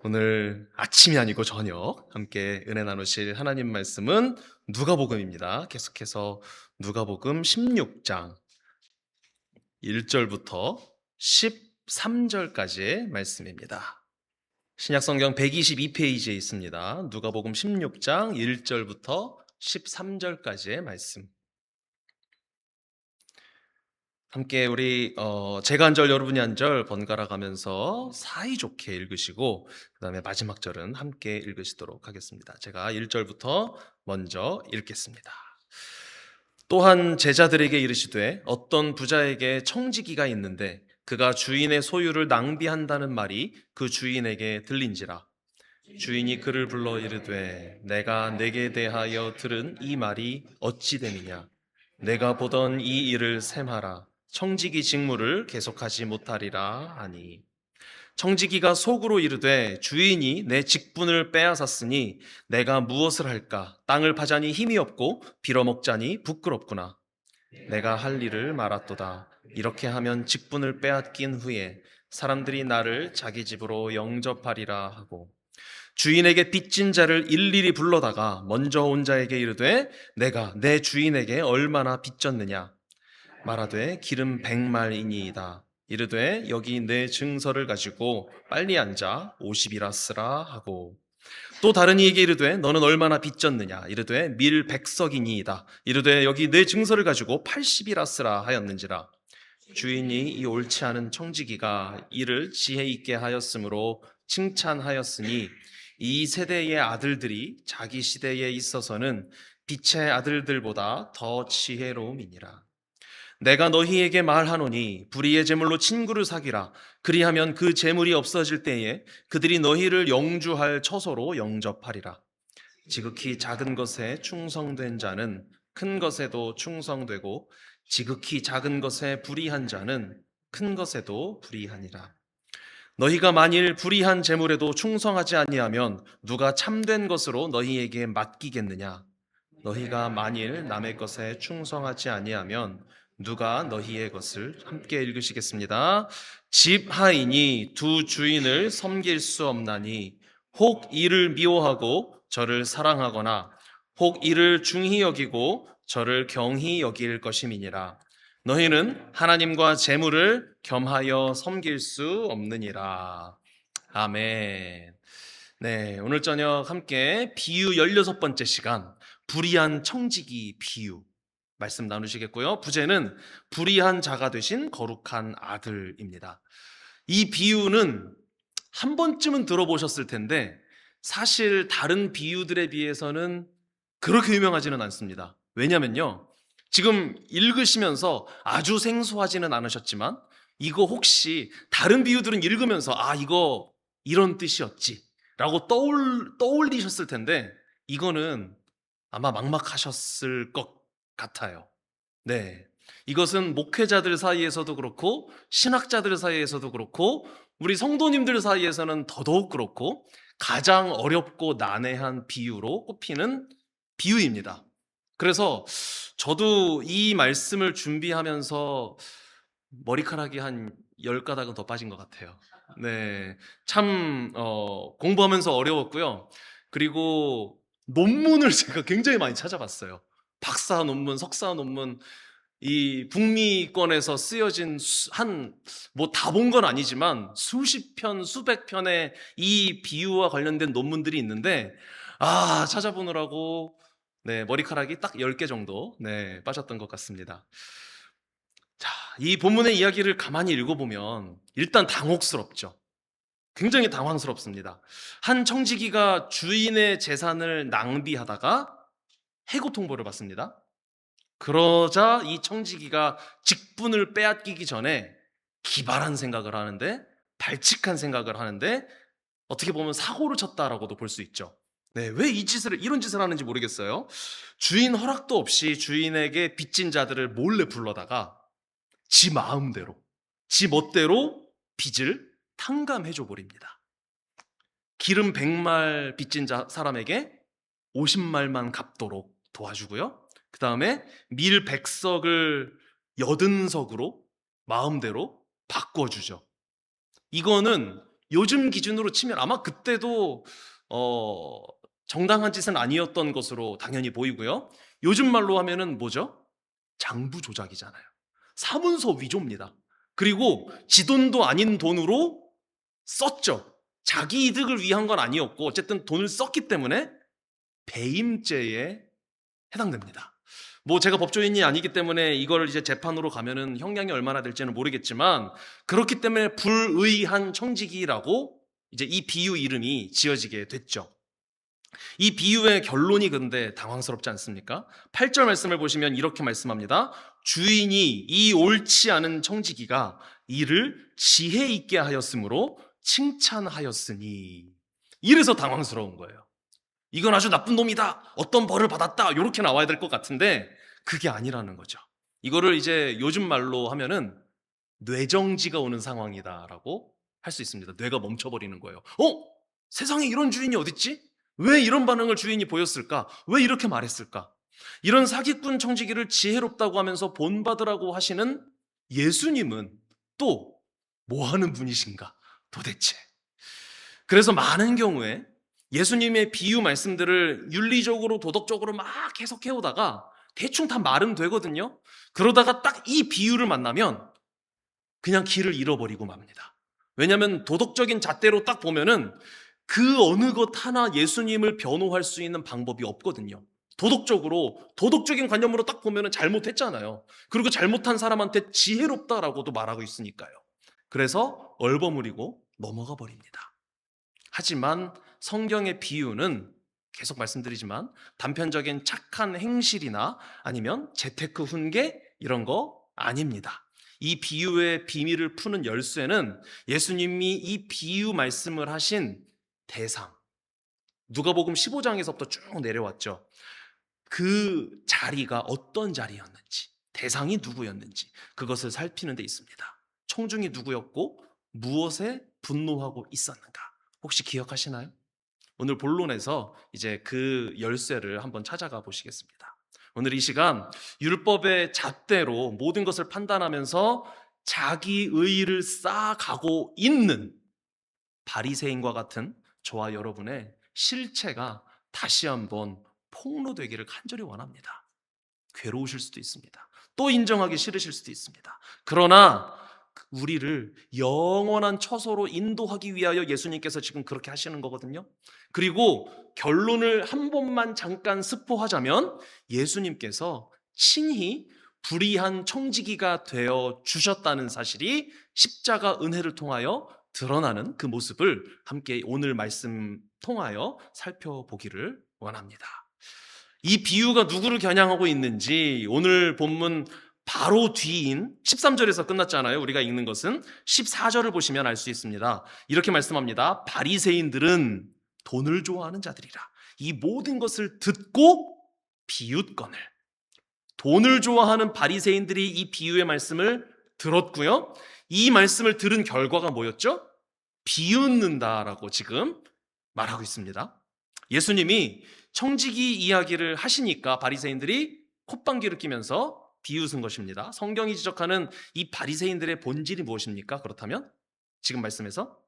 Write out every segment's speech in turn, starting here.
오늘 아침이 아니고 저녁 함께 은혜 나누실 하나님 말씀은 누가복음입니다. 계속해서 누가복음 16장 1절부터 13절까지의 말씀입니다. 신약성경 122페이지에 있습니다. 누가복음 16장 1절부터 13절까지의 말씀. 함께 우리 제가 한 절 여러분이 한 절 번갈아 가면서 사이좋게 읽으시고 그 다음에 마지막 절은 함께 읽으시도록 하겠습니다. 제가 1절부터 먼저 읽겠습니다. 또한 제자들에게 이르시되 어떤 부자에게 청지기가 있는데 그가 주인의 소유를 낭비한다는 말이 그 주인에게 들린지라. 주인이 그를 불러 이르되 내가 내게 대하여 들은 이 말이 어찌 됨이냐. 내가 보던 이 일을 셈하라. 청지기 직무를 계속하지 못하리라 하니, 청지기가 속으로 이르되 주인이 내 직분을 빼앗았으니 내가 무엇을 할까. 땅을 파자니 힘이 없고 빌어먹자니 부끄럽구나. 내가 할 일을 말았도다. 이렇게 하면 직분을 빼앗긴 후에 사람들이 나를 자기 집으로 영접하리라 하고, 주인에게 빚진 자를 일일이 불러다가 먼저 온 자에게 이르되 내가 내 주인에게 얼마나 빚졌느냐. 말하되 기름 100말이니이다. 이르되 여기 내 증서를 가지고 빨리 앉아 50이라 쓰라 하고, 또 다른 이에게 이르되 너는 얼마나 빚졌느냐. 이르되 밀 100석이니이다. 이르되 여기 내 증서를 가지고 80이라 쓰라 하였는지라. 주인이 이 옳지 않은 청지기가 이를 지혜 있게 하였으므로 칭찬하였으니, 이 세대의 아들들이 자기 시대에 있어서는 빛의 아들들보다 더 지혜로움이니라. 내가 너희에게 말하노니 불의의 제물로 친구를 사귀라. 그리하면 그 제물이 없어질 때에 그들이 너희를 영주할 처소로 영접하리라. 지극히 작은 것에 충성된 자는 큰 것에도 충성되고, 지극히 작은 것에 불의한 자는 큰 것에도 불의하니라. 너희가 만일 불의한 제물에도 충성하지 아니하면 누가 참된 것으로 너희에게 맡기겠느냐. 너희가 만일 남의 것에 충성하지 아니하면 누가 너희의 것을, 함께 읽으시겠습니다. 집 하인이 두 주인을 섬길 수 없나니 혹 이를 미워하고 저를 사랑하거나 혹 이를 중히 여기고 저를 경히 여길 것임이니라. 너희는 하나님과 재물을 겸하여 섬길 수 없느니라. 아멘. 네, 오늘 저녁 함께 비유 16번째 시간, 불의한 청지기 비유 말씀 나누시겠고요. 부제는 불의한 자가 되신 거룩한 아들입니다. 이 비유는 한 번쯤은 들어보셨을 텐데 사실 다른 비유들에 비해서는 그렇게 유명하지는 않습니다. 왜냐면요, 지금 읽으시면서 아주 생소하지는 않으셨지만 이거 혹시 다른 비유들은 읽으면서 이거 이런 뜻이었지 라고 떠올리셨을 텐데, 이거는 아마 막막하셨을 것 같아요. 네. 이것은 목회자들 사이에서도 그렇고 신학자들 사이에서도 그렇고 우리 성도님들 사이에서는 더더욱 그렇고 가장 어렵고 난해한 비유로 꼽히는 비유입니다. 그래서 저도 이 말씀을 준비하면서 머리카락이 한 10가닥은 더 빠진 것 같아요. 네. 참 공부하면서 어려웠고요. 그리고 논문을 제가 굉장히 많이 찾아봤어요. 박사 논문, 석사 논문, 이 북미권에서 쓰여진 뭐 다 본 건 아니지만 수십 편, 수백 편의 이 비유와 관련된 논문들이 있는데, 찾아보느라고 네, 머리카락이 딱 10개 정도 네, 빠졌던 것 같습니다. 자, 이 본문의 이야기를 가만히 읽어보면 일단 당혹스럽죠. 굉장히 당황스럽습니다. 한 청지기가 주인의 재산을 낭비하다가 해고 통보를 받습니다. 그러자 이 청지기가 직분을 빼앗기기 전에 기발한 생각을 하는데, 발칙한 생각을 하는데, 어떻게 보면 사고를 쳤다라고도 볼 수 있죠. 네, 왜 이런 짓을 하는지 모르겠어요. 주인 허락도 없이 주인에게 빚진 자들을 몰래 불러다가 지 마음대로, 지 멋대로 빚을 탕감해줘 버립니다. 기름 100말 빚진 사람에게 50말만 갚도록 도와주고요. 그 다음에 밀 100석을 80석으로 마음대로 바꿔주죠. 이거는 요즘 기준으로 치면 아마 그때도 정당한 짓은 아니었던 것으로 당연히 보이고요. 요즘 말로 하면은 뭐죠? 장부 조작이잖아요. 사문서 위조입니다. 그리고 지 돈도 아닌 돈으로 썼죠. 자기 이득을 위한 건 아니었고 어쨌든 돈을 썼기 때문에 배임죄에 해당됩니다. 뭐 제가 법조인이 아니기 때문에 이걸 이제 재판으로 가면은 형량이 얼마나 될지는 모르겠지만, 그렇기 때문에 불의한 청지기라고 이제 이 비유 이름이 지어지게 됐죠. 이 비유의 결론이 근데 당황스럽지 않습니까? 8절 말씀을 보시면 이렇게 말씀합니다. 주인이 이 옳지 않은 청지기가 이를 지혜 있게 하였으므로 칭찬하였으니. 이래서 당황스러운 거예요. 이건 아주 나쁜 놈이다, 어떤 벌을 받았다, 이렇게 나와야 될 것 같은데 그게 아니라는 거죠. 이거를 이제 요즘 말로 하면은 뇌정지가 오는 상황이다라고 할 수 있습니다. 뇌가 멈춰버리는 거예요. 세상에 이런 주인이 어딨지? 왜 이런 반응을 주인이 보였을까? 왜 이렇게 말했을까? 이런 사기꾼 청지기를 지혜롭다고 하면서 본받으라고 하시는 예수님은 또 뭐 하는 분이신가 도대체? 그래서 많은 경우에 예수님의 비유 말씀들을 윤리적으로 도덕적으로 막 해석해 오다가 대충 다 말은 되거든요. 그러다가 딱 이 비유를 만나면 그냥 길을 잃어버리고 맙니다. 왜냐하면 도덕적인 잣대로 딱 보면은 그 어느 것 하나 예수님을 변호할 수 있는 방법이 없거든요. 도덕적인 관념으로 딱 보면은 잘못했잖아요. 그리고 잘못한 사람한테 지혜롭다라고도 말하고 있으니까요. 그래서 얼버무리고 넘어가 버립니다. 하지만 성경의 비유는 계속 말씀드리지만 단편적인 착한 행실이나 아니면 재테크 훈계 이런 거 아닙니다. 이 비유의 비밀을 푸는 열쇠는 예수님이 이 비유 말씀을 하신 대상, 누가복음 15장에서부터 쭉 내려왔죠. 그 자리가 어떤 자리였는지, 대상이 누구였는지 그것을 살피는 데 있습니다. 청중이 누구였고 무엇에 분노하고 있었는가 혹시 기억하시나요? 오늘 본론에서 이제 그 열쇠를 한번 찾아가 보시겠습니다. 오늘 이 시간 율법의 잣대로 모든 것을 판단하면서 자기 의의를 쌓아가고 있는 바리새인과 같은 저와 여러분의 실체가 다시 한번 폭로되기를 간절히 원합니다. 괴로우실 수도 있습니다. 또 인정하기 싫으실 수도 있습니다. 그러나 우리를 영원한 처소로 인도하기 위하여 예수님께서 지금 그렇게 하시는 거거든요. 그리고 결론을 한 번만 잠깐 스포하자면 예수님께서 친히 불의한 청지기가 되어 주셨다는 사실이 십자가 은혜를 통하여 드러나는 그 모습을 함께 오늘 말씀 통하여 살펴보기를 원합니다. 이 비유가 누구를 겨냥하고 있는지 오늘 본문 바로 뒤인 13절에서 끝났잖아요. 우리가 읽는 것은 14절을 보시면 알 수 있습니다. 이렇게 말씀합니다. 바리새인들은 돈을 좋아하는 자들이라. 이 모든 것을 듣고 비웃거늘. 돈을 좋아하는 바리새인들이 이 비유의 말씀을 들었고요. 이 말씀을 들은 결과가 뭐였죠? 비웃는다라고 지금 말하고 있습니다. 예수님이 청지기 이야기를 하시니까 바리새인들이 콧방귀를 뀌면서 비웃은 것입니다. 성경이 지적하는 이 바리새인들의 본질이 무엇입니까? 그렇다면 지금 말씀에서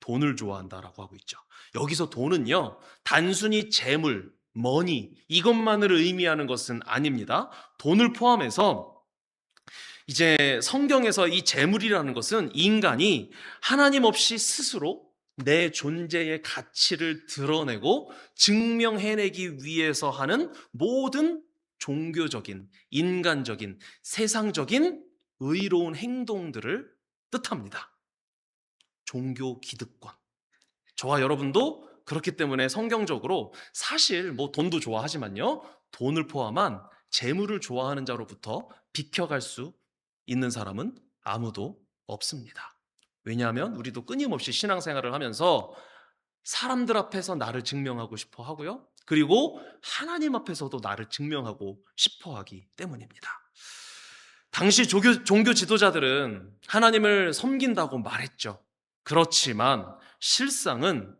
돈을 좋아한다라고 하고 있죠. 여기서 돈은요, 단순히 재물, 머니 이것만을 의미하는 것은 아닙니다. 돈을 포함해서 이제 성경에서 이 재물이라는 것은 인간이 하나님 없이 스스로 내 존재의 가치를 드러내고 증명해내기 위해서 하는 모든 종교적인, 인간적인, 세상적인 의로운 행동들을 뜻합니다. 종교 기득권. 저와 여러분도 그렇기 때문에 성경적으로 사실 뭐 돈도 좋아하지만요, 돈을 포함한 재물을 좋아하는 자로부터 비켜갈 수 있는 사람은 아무도 없습니다. 왜냐하면 우리도 끊임없이 신앙생활을 하면서 사람들 앞에서 나를 증명하고 싶어 하고요, 그리고 하나님 앞에서도 나를 증명하고 싶어 하기 때문입니다. 당시 종교 지도자들은 하나님을 섬긴다고 말했죠. 그렇지만 실상은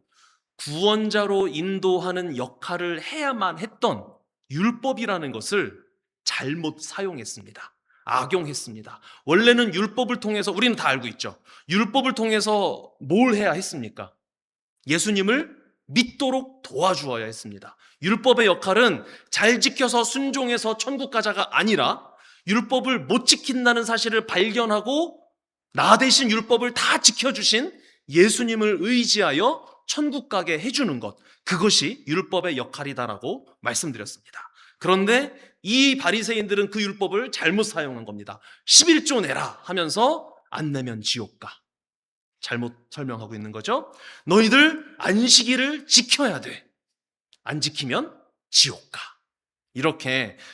구원자로 인도하는 역할을 해야만 했던 율법이라는 것을 잘못 사용했습니다. 악용했습니다. 원래는 율법을 통해서, 우리는 다 알고 있죠. 율법을 통해서 뭘 해야 했습니까? 예수님을 믿도록 도와주어야 했습니다. 율법의 역할은 잘 지켜서 순종해서 천국 가자가 아니라 율법을 못 지킨다는 사실을 발견하고 나 대신 율법을 다 지켜주신 예수님을 의지하여 천국 가게 해주는 것, 그것이 율법의 역할이다라고 말씀드렸습니다. 그런데 이 바리새인들은 그 율법을 잘못 사용한 겁니다. 11조 내라 하면서 안 내면 지옥 가. 잘못 설명하고 있는 거죠. 너희들 안식일을 지켜야 돼. 안 지키면 지옥 가.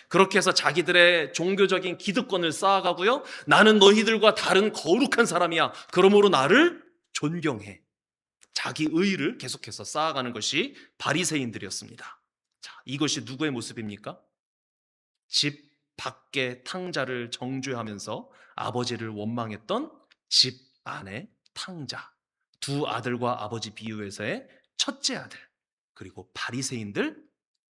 그렇게 해서 자기들의 종교적인 기득권을 쌓아가고요. 나는 너희들과 다른 거룩한 사람이야. 그러므로 나를 존경해. 자기 의의를 계속해서 쌓아가는 것이 바리새인들이었습니다. 자, 이것이 누구의 모습입니까? 집 밖의 탕자를 정죄하면서 아버지를 원망했던 집 안의 탕자, 두 아들과 아버지 비유에서의 첫째 아들, 그리고 바리새인들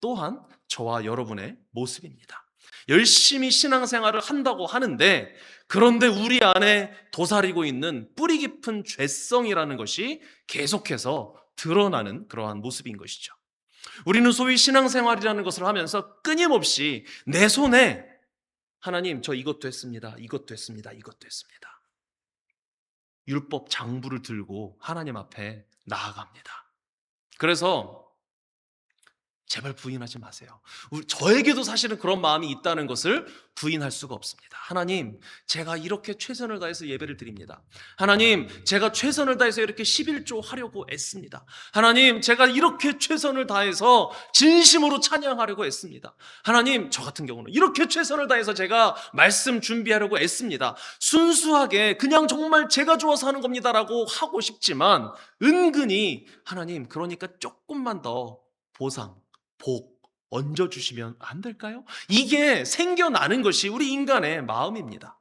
또한 저와 여러분의 모습입니다. 열심히 신앙생활을 한다고 하는데, 그런데 우리 안에 도사리고 있는 뿌리 깊은 죄성이라는 것이 계속해서 드러나는 그러한 모습인 것이죠. 우리는 소위 신앙생활이라는 것을 하면서 끊임없이 내 손에 하나님 저 이것도 했습니다. 이것도 했습니다. 이것도 했습니다. 율법 장부를 들고 하나님 앞에 나아갑니다. 그래서 제발 부인하지 마세요. 저에게도 사실은 그런 마음이 있다는 것을 부인할 수가 없습니다. 하나님, 제가 이렇게 최선을 다해서 예배를 드립니다. 하나님, 제가 최선을 다해서 이렇게 11조 하려고 애씁니다. 하나님, 제가 이렇게 최선을 다해서 진심으로 찬양하려고 애씁니다. 하나님, 저 같은 경우는 이렇게 최선을 다해서 제가 말씀 준비하려고 애씁니다. 순수하게 그냥 정말 제가 좋아서 하는 겁니다라고 하고 싶지만 은근히 하나님, 그러니까 조금만 더 보상, 복 얹어주시면 안 될까요? 이게 생겨나는 것이 우리 인간의 마음입니다.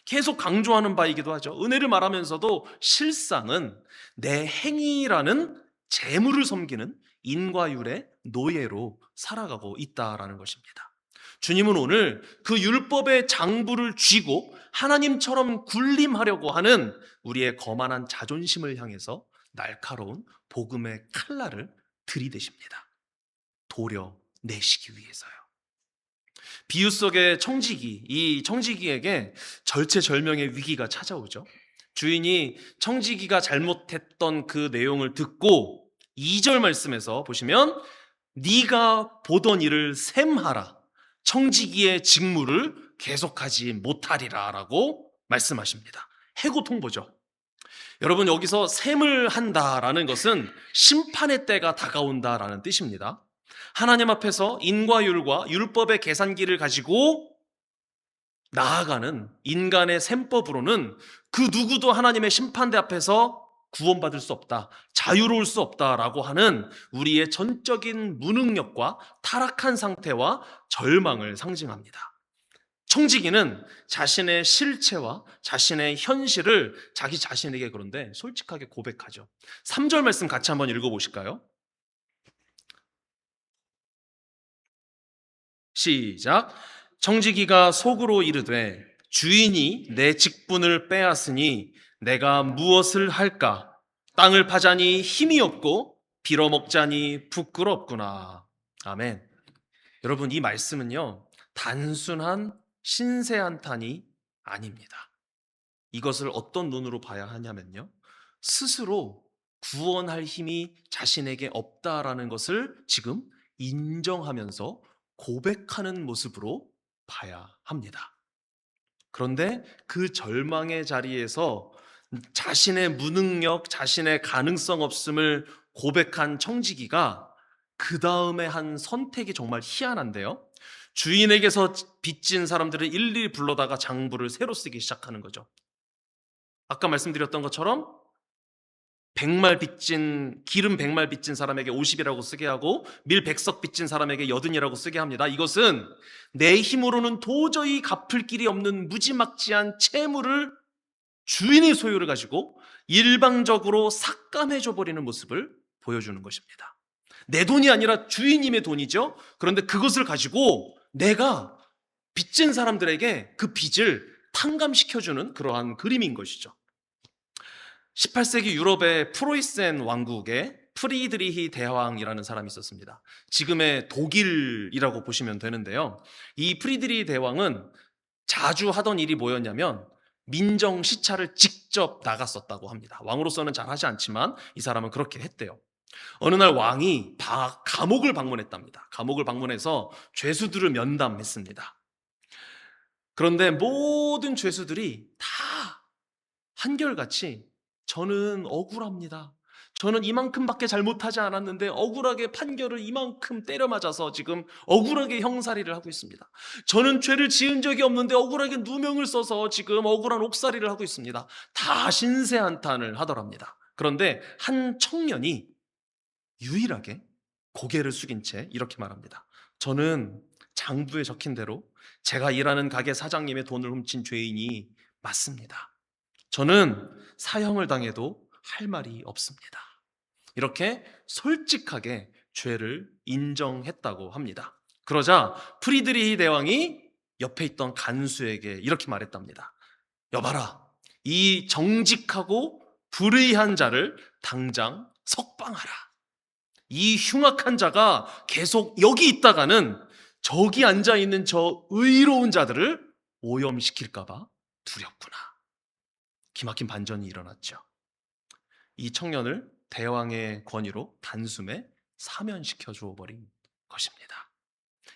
계속 강조하는 바이기도 하죠. 은혜를 말하면서도 실상은 내 행위라는 재물을 섬기는 인과율의 노예로 살아가고 있다라는 것입니다. 주님은 오늘 그 율법의 장부를 쥐고 하나님처럼 군림하려고 하는 우리의 거만한 자존심을 향해서 날카로운 복음의 칼날을 들이대십니다. 도려내시기 위해서요. 비유 속의 청지기, 이 청지기에게 절체절명의 위기가 찾아오죠. 주인이 청지기가 잘못했던 그 내용을 듣고 2절 말씀에서 보시면 네가 보던 일을 셈하라. 청지기의 직무를 계속하지 못하리라 라고 말씀하십니다. 해고 통보죠. 여러분, 여기서 셈을 한다라는 것은 심판의 때가 다가온다라는 뜻입니다. 하나님 앞에서 인과율과 율법의 계산기를 가지고 나아가는 인간의 셈법으로는 그 누구도 하나님의 심판대 앞에서 구원받을 수 없다, 자유로울 수 없다라고 하는 우리의 전적인 무능력과 타락한 상태와 절망을 상징합니다. 청지기는 자신의 실체와 자신의 현실을 자기 자신에게 그런데 솔직하게 고백하죠. 3절 말씀 같이 한번 읽어보실까요? 시작. 청지기가 속으로 이르되 주인이 내 직분을 빼앗으니 내가 무엇을 할까? 땅을 파자니 힘이 없고 빌어먹자니 부끄럽구나. 아멘. 여러분, 이 말씀은요, 단순한 신세한탄이 아닙니다. 이것을 어떤 눈으로 봐야 하냐면요, 스스로 구원할 힘이 자신에게 없다라는 것을 지금 인정하면서 고백하는 모습으로 봐야 합니다. 그런데 그 절망의 자리에서 자신의 무능력, 자신의 가능성 없음을 고백한 청지기가 그 다음에 한 선택이 정말 희한한데요. 주인에게서 빚진 사람들을 일일이 불러다가 장부를 새로 쓰기 시작하는 거죠. 아까 말씀드렸던 것처럼 기름 100말 빚진 사람에게 50이라고 쓰게 하고 밀 100석 빚진 사람에게 80이라고 쓰게 합니다. 이것은 내 힘으로는 도저히 갚을 길이 없는 무지막지한 채무를 주인의 소유를 가지고 일방적으로 삭감해줘 버리는 모습을 보여주는 것입니다. 내 돈이 아니라 주인님의 돈이죠. 그런데 그것을 가지고 내가 빚진 사람들에게 그 빚을 탕감시켜주는 그러한 그림인 것이죠. 18세기 유럽의 프로이센 왕국에 프리드리히 대왕이라는 사람이 있었습니다. 지금의 독일이라고 보시면 되는데요. 이 프리드리히 대왕은 자주 하던 일이 뭐였냐면 민정 시찰을 직접 나갔었다고 합니다. 왕으로서는 잘 하지 않지만 이 사람은 그렇게 했대요. 어느 날 왕이 감옥을 방문했답니다. 감옥을 방문해서 죄수들을 면담했습니다. 그런데 모든 죄수들이 다 한결같이 저는 억울합니다. 저는 이만큼밖에 잘못하지 않았는데 억울하게 판결을 이만큼 때려 맞아서 지금 억울하게 형사리를 하고 있습니다. 저는 죄를 지은 적이 없는데 억울하게 누명을 써서 지금 억울한 옥살이를 하고 있습니다. 다 신세한탄을 하더랍니다. 그런데 한 청년이 유일하게 고개를 숙인 채 이렇게 말합니다. 저는 장부에 적힌 대로 제가 일하는 가게 사장님의 돈을 훔친 죄인이 맞습니다. 저는 사형을 당해도 할 말이 없습니다. 이렇게 솔직하게 죄를 인정했다고 합니다. 그러자 프리드리히 대왕이 옆에 있던 간수에게 이렇게 말했답니다. 여봐라, 이 정직하고 불의한 자를 당장 석방하라. 이 흉악한 자가 계속 여기 있다가는 저기 앉아있는 저 의로운 자들을 오염시킬까봐 두렵구나. 기막힌 반전이 일어났죠. 이 청년을 대왕의 권위로 단숨에 사면시켜 주어버린 것입니다.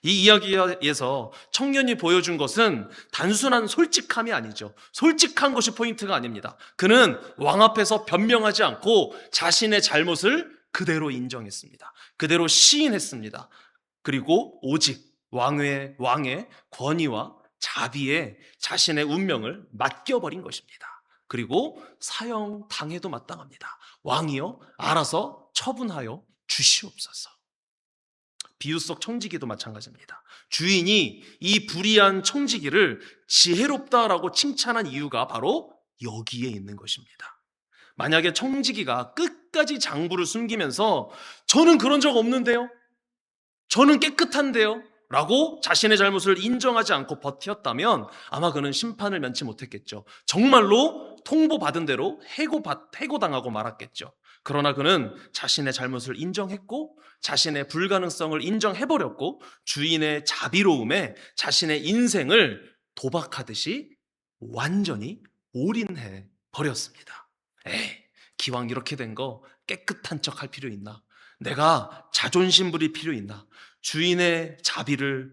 이 이야기에서 청년이 보여준 것은 단순한 솔직함이 아니죠. 솔직한 것이 포인트가 아닙니다. 그는 왕 앞에서 변명하지 않고 자신의 잘못을 그대로 인정했습니다. 그대로 시인했습니다. 그리고 오직 왕의 권위와 자비에 자신의 운명을 맡겨버린 것입니다. 그리고 사형 당해도 마땅합니다. 왕이여 알아서 처분하여 주시옵소서. 비유 속 청지기도 마찬가지입니다. 주인이 이 불의한 청지기를 지혜롭다라고 칭찬한 이유가 바로 여기에 있는 것입니다. 만약에 청지기가 끝까지 장부를 숨기면서 저는 그런 적 없는데요, 저는 깨끗한데요 라고 자신의 잘못을 인정하지 않고 버텼다면 아마 그는 심판을 면치 못했겠죠. 정말로 통보받은 대로 해고당하고 말았겠죠. 그러나 그는 자신의 잘못을 인정했고 자신의 불가능성을 인정해버렸고 주인의 자비로움에 자신의 인생을 도박하듯이 완전히 올인해 버렸습니다. 기왕 이렇게 된 거 깨끗한 척 할 필요 있나? 내가 자존심 부릴 필요 있나? 주인의 자비를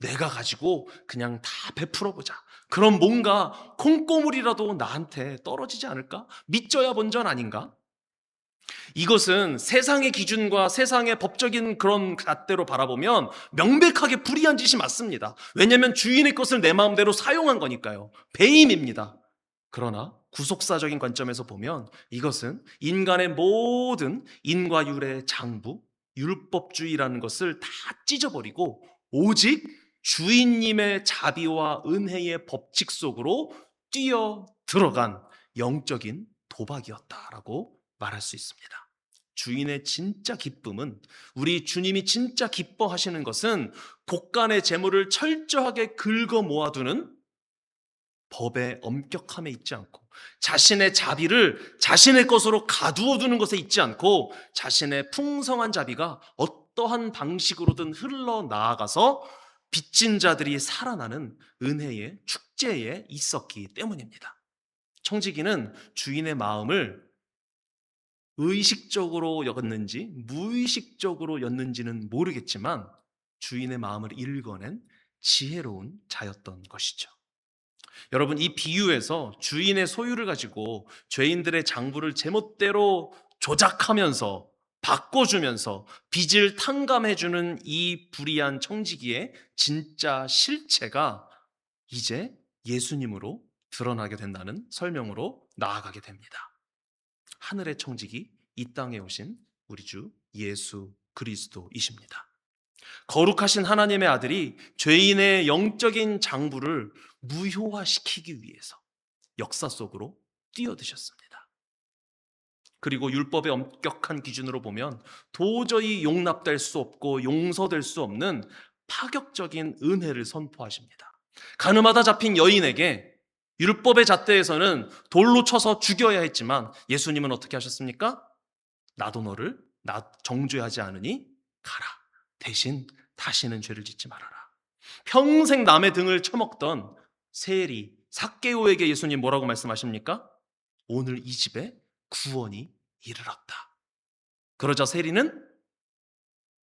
내가 가지고 그냥 다 베풀어보자. 그럼 뭔가 콩고물이라도 나한테 떨어지지 않을까? 믿져야 본전 아닌가? 이것은 세상의 기준과 세상의 법적인 그런 잣대로 바라보면 명백하게 불의한 짓이 맞습니다. 왜냐하면 주인의 것을 내 마음대로 사용한 거니까요. 배임입니다. 그러나 구속사적인 관점에서 보면 이것은 인간의 모든 인과율의 장부, 율법주의라는 것을 다 찢어버리고 오직 주인님의 자비와 은혜의 법칙 속으로 뛰어 들어간 영적인 도박이었다라고 말할 수 있습니다. 주인의 진짜 기쁨은, 우리 주님이 진짜 기뻐하시는 것은 곳간의 재물을 철저하게 긁어 모아두는 법의 엄격함에 있지 않고 자신의 자비를 자신의 것으로 가두어 두는 것에 있지 않고 자신의 풍성한 자비가 어떠한 방식으로든 흘러나아가서 빚진 자들이 살아나는 은혜의 축제에 있었기 때문입니다. 청지기는 주인의 마음을 의식적으로 였는지 무의식적으로 였는지는 모르겠지만 주인의 마음을 읽어낸 지혜로운 자였던 것이죠. 여러분, 이 비유에서 주인의 소유를 가지고 죄인들의 장부를 제멋대로 조작하면서 바꿔주면서 빚을 탕감해주는 이 불의한 청지기의 진짜 실체가 이제 예수님으로 드러나게 된다는 설명으로 나아가게 됩니다. 하늘의 청지기, 이 땅에 오신 우리 주 예수 그리스도이십니다. 거룩하신 하나님의 아들이 죄인의 영적인 장부를 무효화시키기 위해서 역사 속으로 뛰어드셨습니다. 그리고 율법의 엄격한 기준으로 보면 도저히 용납될 수 없고 용서될 수 없는 파격적인 은혜를 선포하십니다. 가늠하다 잡힌 여인에게 율법의 잣대에서는 돌로 쳐서 죽여야 했지만 예수님은 어떻게 하셨습니까? 나도 너를 정죄하지 않으니 가라. 대신 다시는 죄를 짓지 말아라. 평생 남의 등을 쳐먹던 세리 삭개오에게 예수님 뭐라고 말씀하십니까? 오늘 이 집에 구원이 이르렀다. 그러자 세리는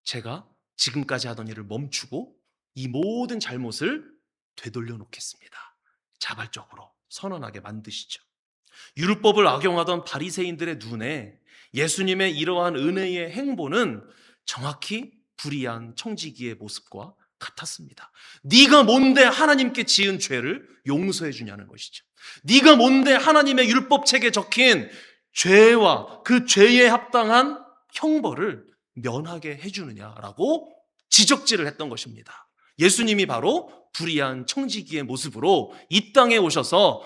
제가 지금까지 하던 일을 멈추고 이 모든 잘못을 되돌려 놓겠습니다. 자발적으로 선언하게 만드시죠. 율법을 악용하던 바리새인들의 눈에 예수님의 이러한 은혜의 행보는 정확히 불의한 청지기의 모습과 같았습니다. 네가 뭔데 하나님께 지은 죄를 용서해 주냐는 것이죠. 네가 뭔데 하나님의 율법책에 적힌 죄와 그 죄에 합당한 형벌을 면하게 해주느냐라고 지적질을 했던 것입니다. 예수님이 바로 불의한 청지기의 모습으로 이 땅에 오셔서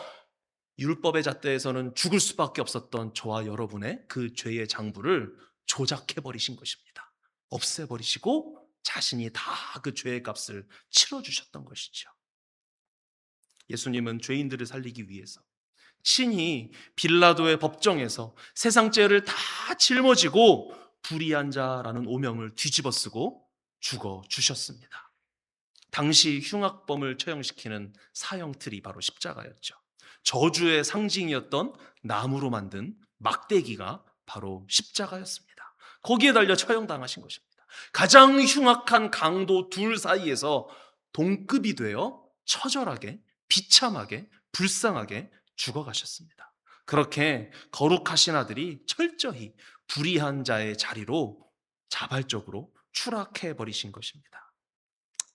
율법의 잣대에서는 죽을 수밖에 없었던 저와 여러분의 그 죄의 장부를 조작해버리신 것입니다. 없애버리시고 자신이 다 그 죄의 값을 치러주셨던 것이죠. 예수님은 죄인들을 살리기 위해서 친히 빌라도의 법정에서 세상 죄를 다 짊어지고 불의한 자라는 오명을 뒤집어쓰고 죽어주셨습니다. 당시 흉악범을 처형시키는 사형틀이 바로 십자가였죠. 저주의 상징이었던 나무로 만든 막대기가 바로 십자가였습니다. 거기에 달려 처형당하신 것입니다. 가장 흉악한 강도 둘 사이에서 동급이 되어 처절하게, 비참하게, 불쌍하게 죽어가셨습니다. 그렇게 거룩하신 아들이 철저히 불의한 자의 자리로 자발적으로 추락해버리신 것입니다.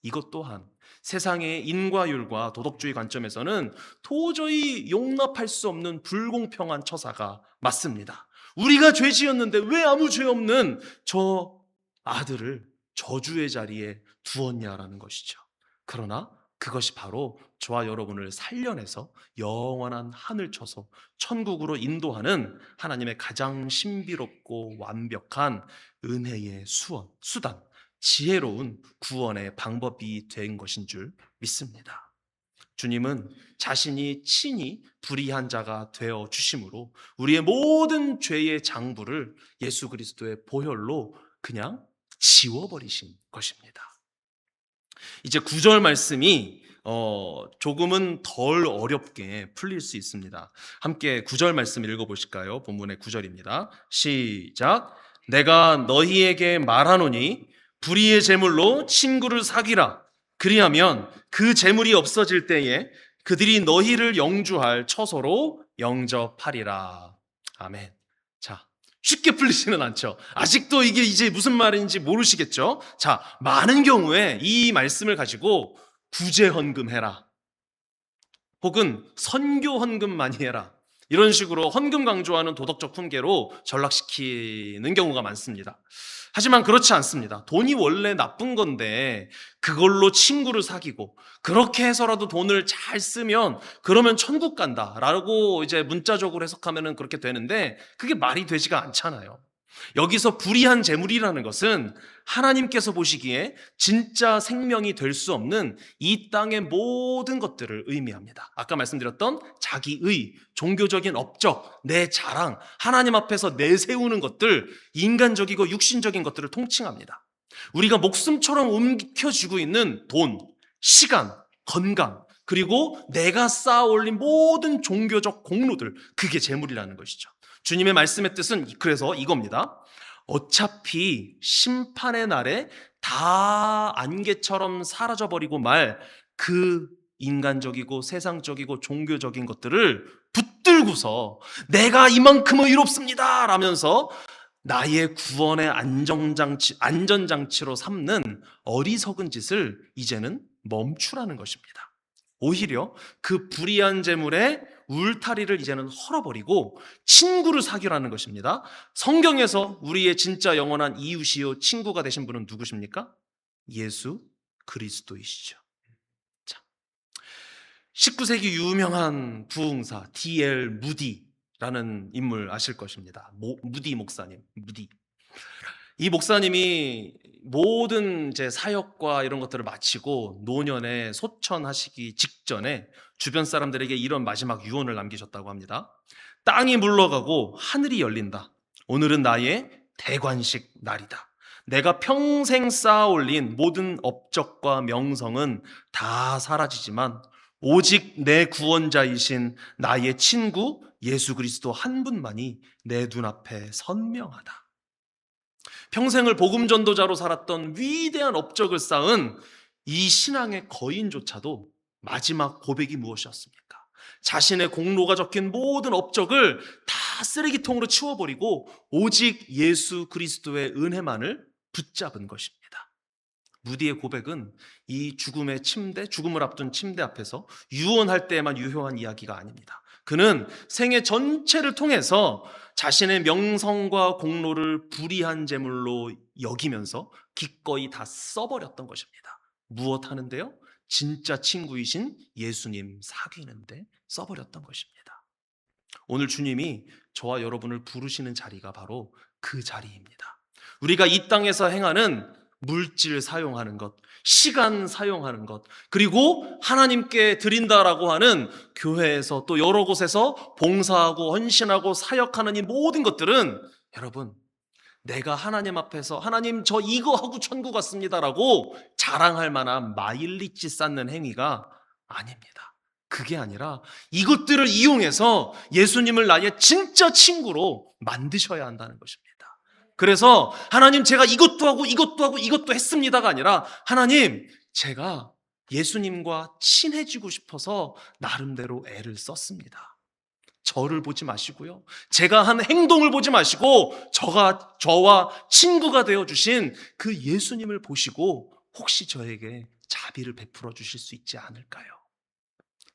이것 또한 세상의 인과율과 도덕주의 관점에서는 도저히 용납할 수 없는 불공평한 처사가 맞습니다. 우리가 죄 지었는데 왜 아무 죄 없는 저 아들을 저주의 자리에 두었냐라는 것이죠. 그러나 그것이 바로 저와 여러분을 살려내서 영원한 하늘 쳐서 천국으로 인도하는 하나님의 가장 신비롭고 완벽한 은혜의 수단, 지혜로운 구원의 방법이 된 것인 줄 믿습니다. 주님은 자신이 친히 불의한 자가 되어 주심으로 우리의 모든 죄의 장부를 예수 그리스도의 보혈로 그냥 지워버리신 것입니다. 이제 9절 말씀이 조금은 덜 어렵게 풀릴 수 있습니다. 함께 9절 말씀 읽어보실까요? 본문의 9절입니다. 시작. 내가 너희에게 말하노니 불의의 제물로 친구를 사귀라. 그리하면 그 제물이 없어질 때에 그들이 너희를 영주할 처소로 영접하리라. 아멘. 자, 쉽게 풀리지는 않죠. 아직도 이게 이제 무슨 말인지 모르시겠죠? 자, 많은 경우에 이 말씀을 가지고 구제헌금해라, 혹은 선교헌금 많이 해라, 이런 식으로 헌금 강조하는 도덕적 훈계로 전락시키는 경우가 많습니다. 하지만 그렇지 않습니다. 돈이 원래 나쁜 건데 그걸로 친구를 사귀고 그렇게 해서라도 돈을 잘 쓰면 그러면 천국 간다라고 이제 문자적으로 해석하면 그렇게 되는데 그게 말이 되지가 않잖아요. 여기서 불의한 재물이라는 것은 하나님께서 보시기에 진짜 생명이 될 수 없는 이 땅의 모든 것들을 의미합니다. 아까 말씀드렸던 자기의, 종교적인 업적, 내 자랑, 하나님 앞에서 내세우는 것들, 인간적이고 육신적인 것들을 통칭합니다. 우리가 목숨처럼 움켜쥐고 있는 돈, 시간, 건강, 그리고 내가 쌓아 올린 모든 종교적 공로들, 그게 재물이라는 것이죠. 주님의 말씀의 뜻은 그래서 이겁니다. 어차피 심판의 날에 다 안개처럼 사라져버리고 말 그 인간적이고 세상적이고 종교적인 것들을 붙들고서 내가 이만큼 의롭습니다 라면서 나의 구원의 안전장치로 삼는 어리석은 짓을 이제는 멈추라는 것입니다. 오히려 그 불의한 재물의 울타리를 이제는 헐어버리고 친구를 사귀라는 것입니다. 성경에서 우리의 진짜 영원한 이웃이요 친구가 되신 분은 누구십니까? 예수 그리스도이시죠. 자, 19세기 유명한 부흥사 D.L. 무디라는 인물 아실 것입니다. 무디 목사님, 무디. 이 목사님이 모든 제 사역과 이런 것들을 마치고 노년에 소천하시기 직전에 주변 사람들에게 이런 마지막 유언을 남기셨다고 합니다. 땅이 물러가고 하늘이 열린다. 오늘은 나의 대관식 날이다. 내가 평생 쌓아 올린 모든 업적과 명성은 다 사라지지만 오직 내 구원자이신 나의 친구 예수 그리스도 한 분만이 내 눈앞에 선명하다. 평생을 복음 전도자로 살았던 위대한 업적을 쌓은 이 신앙의 거인조차도 마지막 고백이 무엇이었습니까? 자신의 공로가 적힌 모든 업적을 다 쓰레기통으로 치워버리고 오직 예수 그리스도의 은혜만을 붙잡은 것입니다. 무디의 고백은 이 죽음의 침대, 죽음을 앞둔 침대 앞에서 유언할 때에만 유효한 이야기가 아닙니다. 그는 생애 전체를 통해서 자신의 명성과 공로를 불의한 제물로 여기면서 기꺼이 다 써버렸던 것입니다. 무엇 하는데요? 진짜 친구이신 예수님 사귀는데 써버렸던 것입니다. 오늘 주님이 저와 여러분을 부르시는 자리가 바로 그 자리입니다. 우리가 이 땅에서 행하는 물질 사용하는 것, 시간 사용하는 것, 그리고 하나님께 드린다라고 하는 교회에서 또 여러 곳에서 봉사하고 헌신하고 사역하는 이 모든 것들은 여러분, 내가 하나님 앞에서 하나님 저 이거 하고 천국 갔습니다라고 자랑할 만한 마일리지 쌓는 행위가 아닙니다. 그게 아니라 이것들을 이용해서 예수님을 나의 진짜 친구로 만드셔야 한다는 것입니다. 그래서 하나님 제가 이것도 하고 이것도 하고 이것도 했습니다가 아니라 하나님 제가 예수님과 친해지고 싶어서 나름대로 애를 썼습니다. 저를 보지 마시고요. 제가 한 행동을 보지 마시고 저와 친구가 되어주신 그 예수님을 보시고 혹시 저에게 자비를 베풀어 주실 수 있지 않을까요?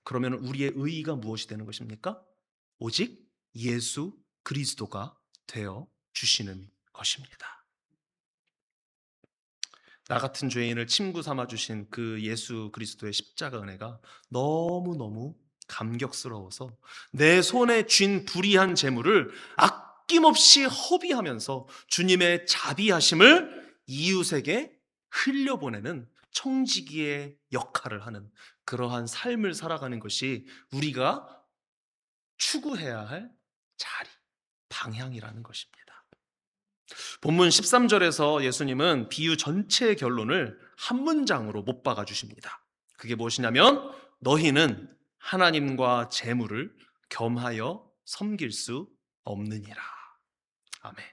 그러면 우리의 의의가 무엇이 되는 것입니까? 오직 예수 그리스도가 되어 주시는 것입니다. 나 같은 죄인을 친구 삼아 주신 그 예수 그리스도의 십자가 은혜가 너무너무 감격스러워서 내 손에 쥔 불의한 재물을 아낌없이 허비하면서 주님의 자비하심을 이웃에게 흘려보내는 청지기의 역할을 하는 그러한 삶을 살아가는 것이 우리가 추구해야 할 자리, 방향이라는 것입니다. 본문 13절에서 예수님은 비유 전체의 결론을 한 문장으로 못 박아 주십니다. 그게 무엇이냐면 너희는 하나님과 재물을 겸하여 섬길 수 없느니라. 아멘.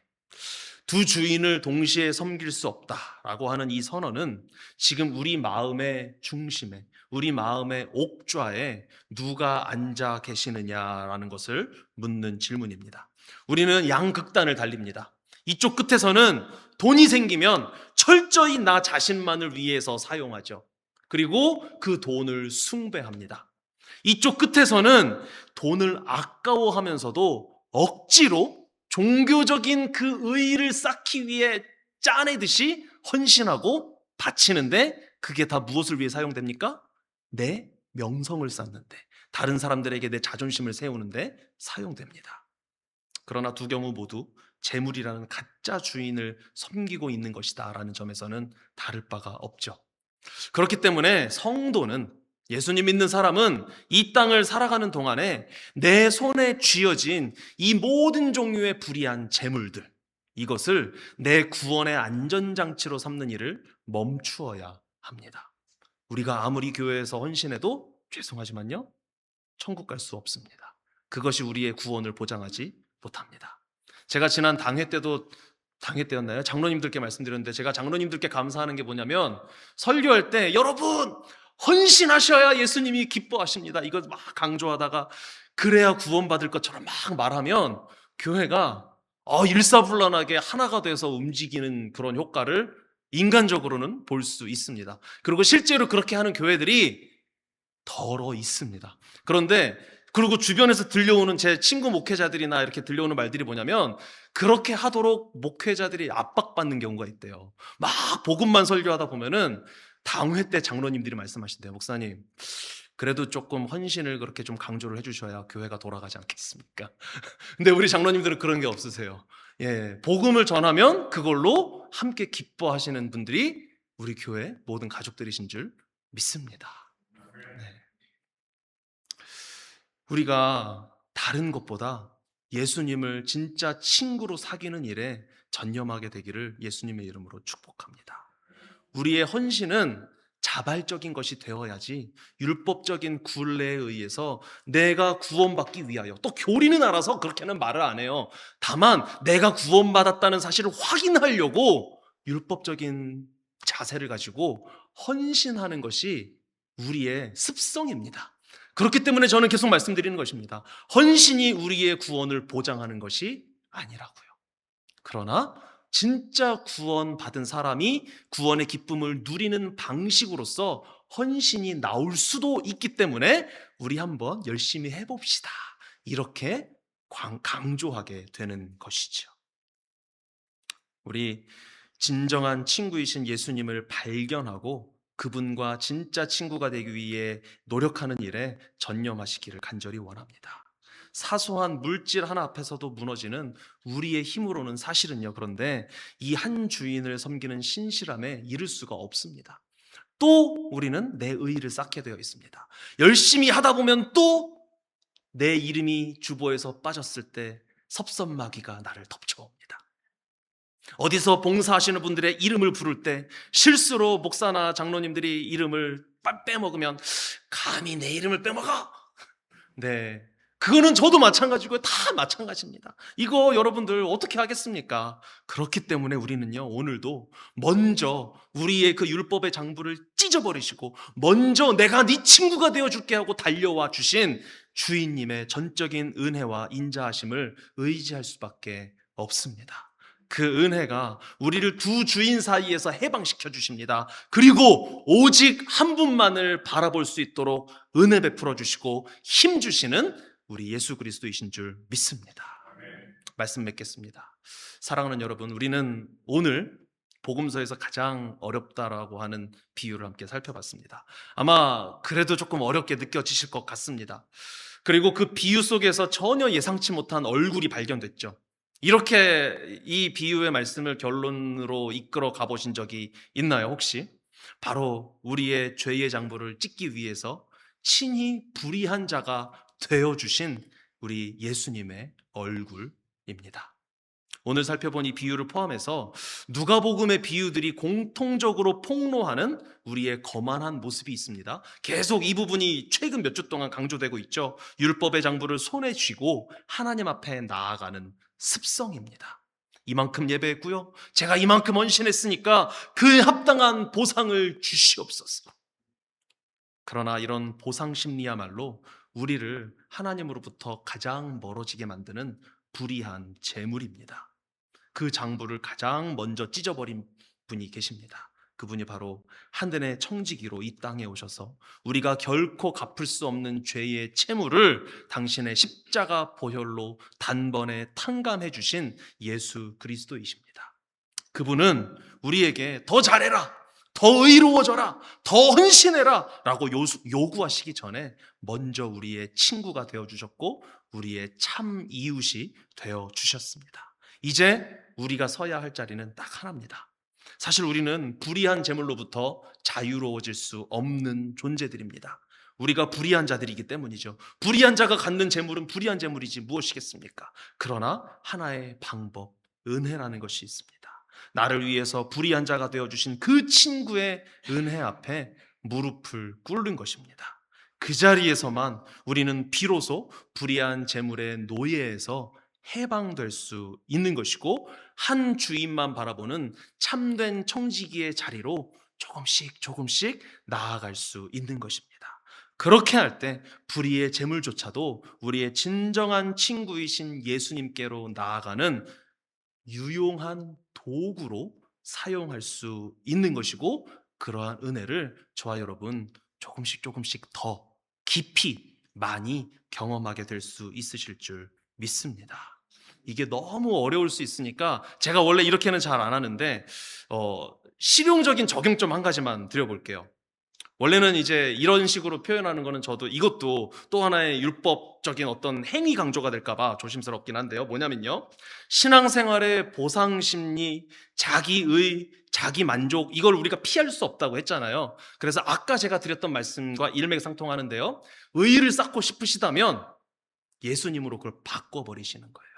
두 주인을 동시에 섬길 수 없다라고 하는 이 선언은 지금 우리 마음의 중심에, 우리 마음의 옥좌에 누가 앉아 계시느냐라는 것을 묻는 질문입니다. 우리는 양극단을 달립니다. 이쪽 끝에서는 돈이 생기면 철저히 나 자신만을 위해서 사용하죠. 그리고 그 돈을 숭배합니다. 이쪽 끝에서는 돈을 아까워하면서도 억지로 종교적인 그 의의를 쌓기 위해 짜내듯이 헌신하고 바치는데 그게 다 무엇을 위해 사용됩니까? 내 명성을 쌓는데, 다른 사람들에게 내 자존심을 세우는데 사용됩니다. 그러나 두 경우 모두 재물이라는 가짜 주인을 섬기고 있는 것이다 라는 점에서는 다를 바가 없죠. 그렇기 때문에 성도는, 예수님 믿는 사람은 이 땅을 살아가는 동안에 내 손에 쥐어진 이 모든 종류의 불의한 재물들, 이것을 내 구원의 안전장치로 삼는 일을 멈추어야 합니다. 우리가 아무리 교회에서 헌신해도 죄송하지만요, 천국 갈 수 없습니다. 그것이 우리의 구원을 보장하지 못합니다. 제가 지난 당회 때였나요? 장로님들께 말씀드렸는데, 제가 장로님들께 감사하는 게 뭐냐면, 설교할 때 여러분 헌신하셔야 예수님이 기뻐하십니다, 이거 막 강조하다가 그래야 구원받을 것처럼 막 말하면 교회가 일사불란하게 하나가 돼서 움직이는 그런 효과를 인간적으로는 볼 수 있습니다. 그리고 실제로 그렇게 하는 교회들이 덜어 있습니다. 그리고 주변에서 들려오는 제 친구 목회자들이나 이렇게 들려오는 말들이 뭐냐면, 그렇게 하도록 목회자들이 압박받는 경우가 있대요. 막 복음만 설교하다 보면은 당회 때 장로님들이 말씀하신대요. 목사님, 그래도 조금 헌신을 그렇게 좀 강조를 해주셔야 교회가 돌아가지 않겠습니까? 근데 우리 장로님들은 그런 게 없으세요. 복음을 전하면 그걸로 함께 기뻐하시는 분들이 우리 교회 모든 가족들이신 줄 믿습니다. 네. 우리가 다른 것보다 예수님을 진짜 친구로 사귀는 일에 전념하게 되기를 예수님의 이름으로 축복합니다. 우리의 헌신은 자발적인 것이 되어야지 율법적인 굴레에 의해서 내가 구원받기 위하여, 또 교리는 알아서 그렇게는 말을 안 해요. 다만 내가 구원받았다는 사실을 확인하려고 율법적인 자세를 가지고 헌신하는 것이 우리의 습성입니다. 그렇기 때문에 저는 계속 말씀드리는 것입니다. 헌신이 우리의 구원을 보장하는 것이 아니라고요. 그러나 진짜 구원받은 사람이 구원의 기쁨을 누리는 방식으로서 헌신이 나올 수도 있기 때문에 우리 한번 열심히 해봅시다. 이렇게 강조하게 되는 것이죠. 우리 진정한 친구이신 예수님을 발견하고 그분과 진짜 친구가 되기 위해 노력하는 일에 전념하시기를 간절히 원합니다. 사소한 물질 하나 앞에서도 무너지는 우리의 힘으로는 사실은요, 그런데 이 한 주인을 섬기는 신실함에 이를 수가 없습니다. 또 우리는 내 의의를 쌓게 되어 있습니다. 열심히 하다 보면 또 내 이름이 주보에서 빠졌을 때 섭섭마귀가 나를 덮쳐옵니다. 어디서 봉사하시는 분들의 이름을 부를 때 실수로 목사나 장로님들이 이름을 빼먹으면 감히 내 이름을 빼먹어? 네, 그거는 저도 마찬가지고요. 다 마찬가지입니다. 이거 여러분들 어떻게 하겠습니까? 그렇기 때문에 우리는요, 오늘도 먼저 우리의 그 율법의 장부를 찢어버리시고 먼저 내가 네 친구가 되어줄게 하고 달려와 주신 주인님의 전적인 은혜와 인자하심을 의지할 수밖에 없습니다. 그 은혜가 우리를 두 주인 사이에서 해방시켜 주십니다. 그리고 오직 한 분만을 바라볼 수 있도록 은혜 베풀어 주시고 힘 주시는 우리 예수 그리스도이신 줄 믿습니다. 말씀 맺겠습니다. 사랑하는 여러분, 우리는 오늘 복음서에서 가장 어렵다라고 하는 비유를 함께 살펴봤습니다. 아마 그래도 조금 어렵게 느껴지실 것 같습니다. 그리고 그 비유 속에서 전혀 예상치 못한 얼굴이 발견됐죠. 이렇게 이 비유의 말씀을 결론으로 이끌어 가보신 적이 있나요, 혹시? 바로 우리의 죄의 장부를 찢기 위해서 친히 불의한 자가 되어주신 우리 예수님의 얼굴입니다. 오늘 살펴본 이 비유를 포함해서 누가복음의 비유들이 공통적으로 폭로하는 우리의 거만한 모습이 있습니다. 계속 이 부분이 최근 몇 주 동안 강조되고 있죠. 율법의 장부를 손에 쥐고 하나님 앞에 나아가는 습성입니다. 이만큼 예배했고요, 제가 이만큼 헌신했으니까 그 합당한 보상을 주시옵소서. 그러나 이런 보상 심리야말로 우리를 하나님으로부터 가장 멀어지게 만드는 불의한 재물입니다. 그 장부를 가장 먼저 찢어버린 분이 계십니다. 그분이 바로 하늘의 청지기로 이 땅에 오셔서 우리가 결코 갚을 수 없는 죄의 채무를 당신의 십자가 보혈로 단번에 탕감해 주신 예수 그리스도이십니다. 그분은 우리에게 더 잘해라, 더 의로워져라, 더 헌신해라 라고 요구하시기 전에 먼저 우리의 친구가 되어주셨고 우리의 참 이웃이 되어주셨습니다. 이제 우리가 서야 할 자리는 딱 하나입니다. 사실 우리는 불의한 재물로부터 자유로워질 수 없는 존재들입니다. 우리가 불의한 자들이기 때문이죠. 불의한 자가 갖는 재물은 불의한 재물이지 무엇이겠습니까? 그러나 하나의 방법, 은혜라는 것이 있습니다. 나를 위해서 불의한 자가 되어주신 그 친구의 은혜 앞에 무릎을 꿇는 것입니다. 그 자리에서만 우리는 비로소 불의한 재물의 노예에서 해방될 수 있는 것이고 한 주인만 바라보는 참된 청지기의 자리로 조금씩 나아갈 수 있는 것입니다. 그렇게 할 때 불의의 재물조차도 우리의 진정한 친구이신 예수님께로 나아가는 유용한 도구로 사용할 수 있는 것이고 그러한 은혜를 저와 여러분 조금씩 더 깊이 많이 경험하게 될 수 있으실 줄 믿습니다. 이게 너무 어려울 수 있으니까 제가 원래 이렇게는 잘 안 하는데 실용적인 적용 좀 한 가지만 드려볼게요. 원래는 이제 이런 식으로 표현하는 거는 저도 이것도 또 하나의 율법적인 어떤 행위 강조가 될까봐 조심스럽긴 한데요. 뭐냐면요. 신앙생활의 보상심리, 자기의, 자기 만족, 이걸 우리가 피할 수 없다고 했잖아요. 그래서 아까 제가 드렸던 말씀과 일맥상통하는데요. 의의를 쌓고 싶으시다면 예수님으로 그걸 바꿔버리시는 거예요.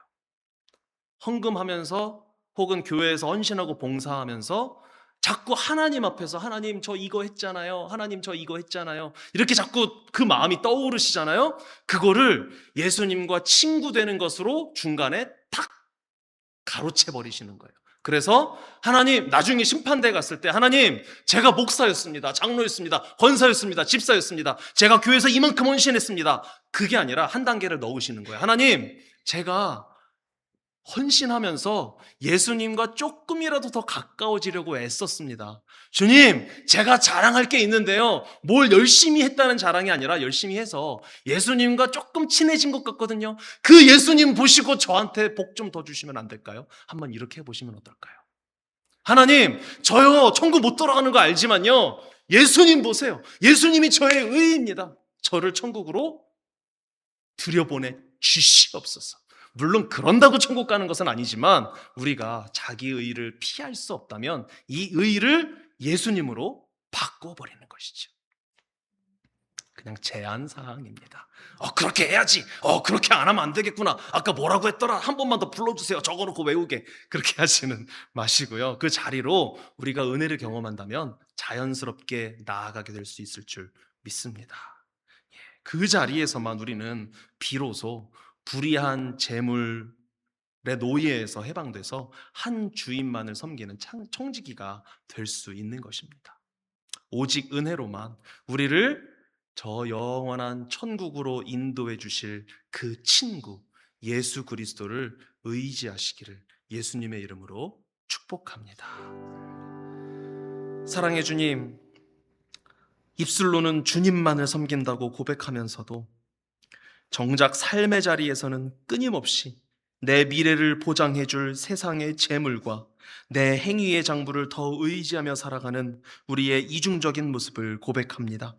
헌금하면서 혹은 교회에서 헌신하고 봉사하면서 자꾸 하나님 앞에서 하나님 저 이거 했잖아요. 하나님 저 이거 했잖아요. 이렇게 자꾸 그 마음이 떠오르시잖아요. 그거를 예수님과 친구 되는 것으로 중간에 탁 가로채 버리시는 거예요. 그래서 하나님 나중에 심판대에 갔을 때 하나님 제가 목사였습니다. 장로였습니다. 권사였습니다. 집사였습니다. 제가 교회에서 이만큼 헌신했습니다. 그게 아니라 한 단계를 넣으시는 거예요. 하나님 제가 헌신하면서 예수님과 조금이라도 더 가까워지려고 애썼습니다. 주님, 제가 자랑할 게 있는데요. 뭘 열심히 했다는 자랑이 아니라 열심히 해서 예수님과 조금 친해진 것 같거든요. 그 예수님 보시고 저한테 복 좀 더 주시면 안 될까요? 한번 이렇게 해보시면 어떨까요? 하나님, 저요, 천국 못 돌아가는 거 알지만요. 예수님 보세요. 예수님이 저의 의입니다. 저를 천국으로 들여보내 주시옵소서. 물론 그런다고 천국 가는 것은 아니지만 우리가 자기 의를 피할 수 없다면 이 의를 예수님으로 바꿔버리는 것이죠. 그냥 제안사항입니다. 그렇게 해야지. 그렇게 안 하면 안 되겠구나. 아까 뭐라고 했더라. 한 번만 더 불러주세요. 적어놓고 외우게. 그렇게 하시는 마시고요. 그 자리로 우리가 은혜를 경험한다면 자연스럽게 나아가게 될 수 있을 줄 믿습니다. 그 자리에서만 우리는 비로소 불의한 재물의 노예에서 해방돼서 한 주인만을 섬기는 청지기가 될 수 있는 것입니다. 오직 은혜로만 우리를 저 영원한 천국으로 인도해 주실 그 친구 예수 그리스도를 의지하시기를 예수님의 이름으로 축복합니다. 사랑의 주님, 입술로는 주님만을 섬긴다고 고백하면서도 정작 삶의 자리에서는 끊임없이 내 미래를 보장해 줄 세상의 재물과 내 행위의 장부를 더 의지하며 살아가는 우리의 이중적인 모습을 고백합니다.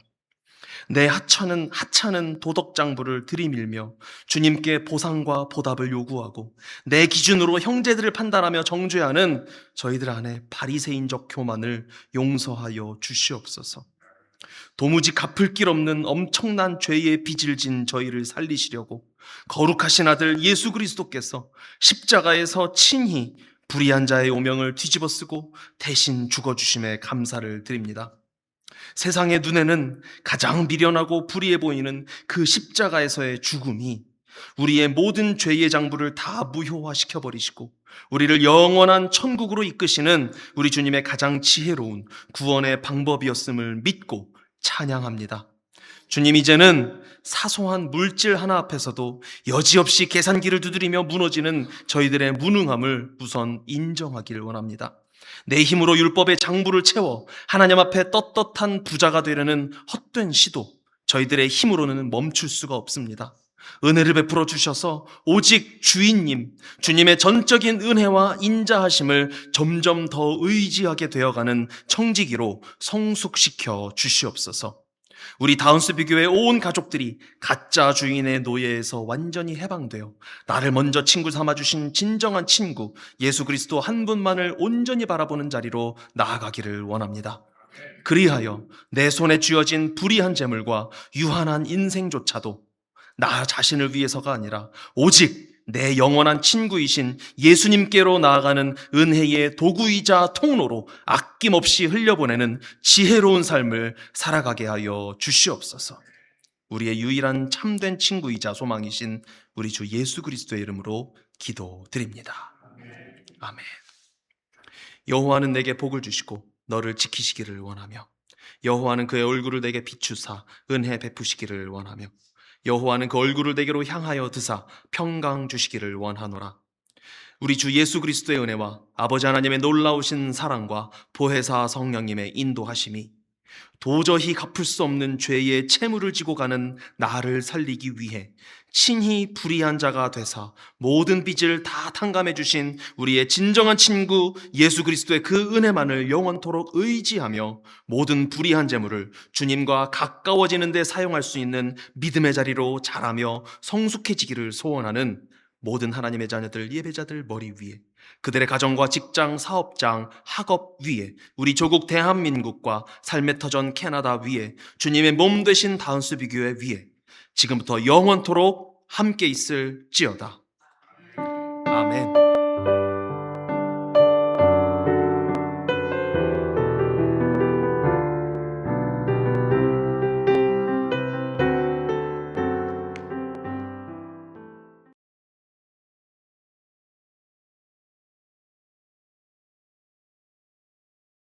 내 하찮은 도덕 장부를 들이밀며 주님께 보상과 보답을 요구하고 내 기준으로 형제들을 판단하며 정죄하는 저희들 안에 바리새인적 교만을 용서하여 주시옵소서. 도무지 갚을 길 없는 엄청난 죄의 빚을 진 저희를 살리시려고 거룩하신 아들 예수 그리스도께서 십자가에서 친히 불의한 자의 오명을 뒤집어 쓰고 대신 죽어주심에 감사를 드립니다. 세상의 눈에는 가장 미련하고 불의해 보이는 그 십자가에서의 죽음이 우리의 모든 죄의 장부를 다 무효화시켜 버리시고 우리를 영원한 천국으로 이끄시는 우리 주님의 가장 지혜로운 구원의 방법이었음을 믿고 찬양합니다. 주님, 이제는 사소한 물질 하나 앞에서도 여지없이 계산기를 두드리며 무너지는 저희들의 무능함을 우선 인정하기를 원합니다. 내 힘으로 율법의 장부를 채워 하나님 앞에 떳떳한 부자가 되려는 헛된 시도, 저희들의 힘으로는 멈출 수가 없습니다. 은혜를 베풀어 주셔서 오직 주인님, 주님의 전적인 은혜와 인자하심을 점점 더 의지하게 되어가는 청지기로 성숙시켜 주시옵소서. 우리 다운스비 교회 온 가족들이 가짜 주인의 노예에서 완전히 해방되어 나를 먼저 친구 삼아주신 진정한 친구 예수 그리스도 한 분만을 온전히 바라보는 자리로 나아가기를 원합니다. 그리하여 내 손에 쥐어진 불의한 재물과 유한한 인생조차도 나 자신을 위해서가 아니라 오직 내 영원한 친구이신 예수님께로 나아가는 은혜의 도구이자 통로로 아낌없이 흘려보내는 지혜로운 삶을 살아가게 하여 주시옵소서. 우리의 유일한 참된 친구이자 소망이신 우리 주 예수 그리스도의 이름으로 기도드립니다. 아멘. 여호와는 내게 복을 주시고 너를 지키시기를 원하며 여호와는 그의 얼굴을 내게 비추사 은혜 베푸시기를 원하며 여호와는 그 얼굴을 내게로 향하여 드사 평강 주시기를 원하노라. 우리 주 예수 그리스도의 은혜와 아버지 하나님의 놀라우신 사랑과 보혜사 성령님의 인도하심이 도저히 갚을 수 없는 죄의 채무를 지고 가는 나를 살리기 위해 친히 불의한 자가 되사 모든 빚을 다 탕감해 주신 우리의 진정한 친구 예수 그리스도의 그 은혜만을 영원토록 의지하며 모든 불의한 재물을 주님과 가까워지는 데 사용할 수 있는 믿음의 자리로 자라며 성숙해지기를 소원하는 모든 하나님의 자녀들, 예배자들 머리 위에, 그들의 가정과 직장, 사업장, 학업 위에, 우리 조국 대한민국과 삶의 터전 캐나다 위에, 주님의 몸 되신 다운스비 교회 위에 지금부터 영원토록 함께 있을지어다. 아멘.